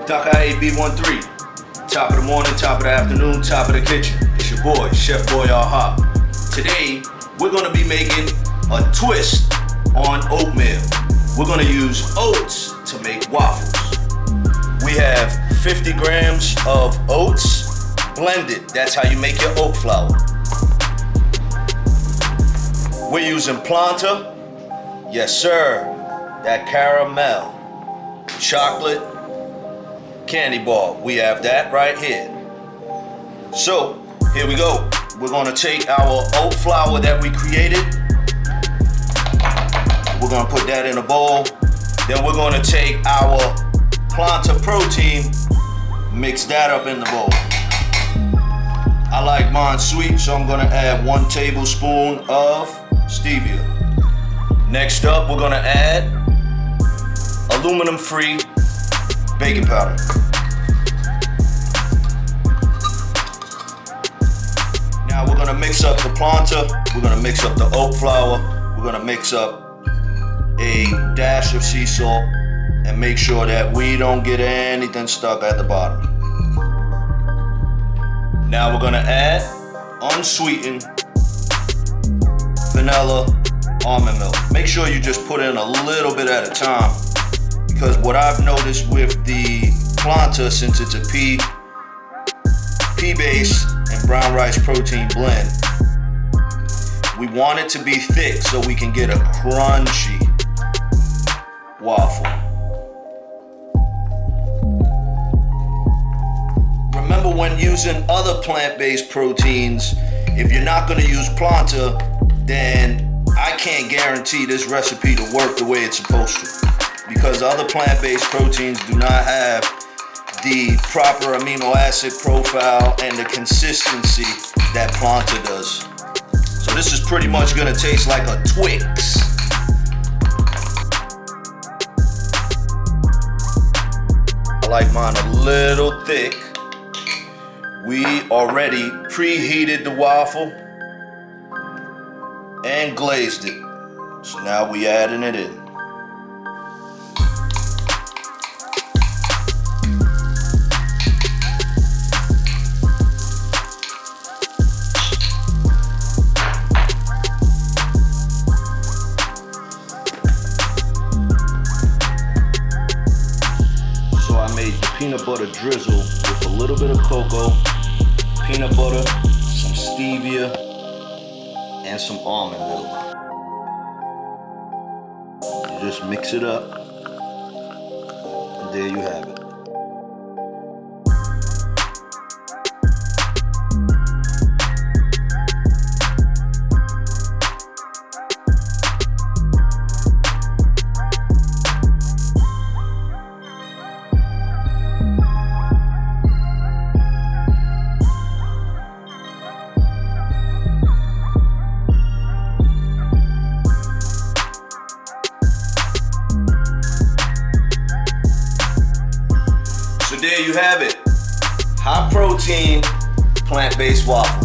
Dr. AB13. Top of the morning, top of the afternoon, top of the kitchen. It's your boy, Chef Boyardee. Today, we're gonna be making a twist on oatmeal. We're gonna use oats to make waffles. We have 50 grams of oats blended. That's how you make your oat flour. We're using plantain. Yes, sir. That caramel. Chocolate candy bar. We have that right here. So, here we go. We're gonna take our oat flour that we created. We're gonna put that in a bowl. Then we're gonna take our plantain protein, mix that up in the bowl. I like mine sweet, so I'm gonna add 1 tablespoon of stevia. Next up, we're gonna add aluminum-free baking powder. Now we're gonna mix up the plantain, we're gonna mix up the oat flour, we're gonna mix up a dash of sea salt, and make sure that we don't get anything stuck at the bottom. Now we're gonna add unsweetened vanilla almond milk. Make sure you just put in a little bit at a time, because what I've noticed with the plantain, since it's a pea-based and brown rice protein blend, we want it to be thick so we can get a crunchy waffle. Remember, when using other plant-based proteins, if you're not gonna use plantain, then I can't guarantee this recipe to work the way it's supposed to, because other plant-based proteins do not have the proper amino acid profile and the consistency that plantain does. So this is pretty much gonna taste like a Twix. I like mine a little thick. We already preheated the waffle and glazed it. So now we adding it in. So I made the peanut butter drizzle with a little bit of cocoa, peanut butter, some stevia, and some almond milk. You just mix it up, and there you have it. So there you have it. High protein, plant-based waffle.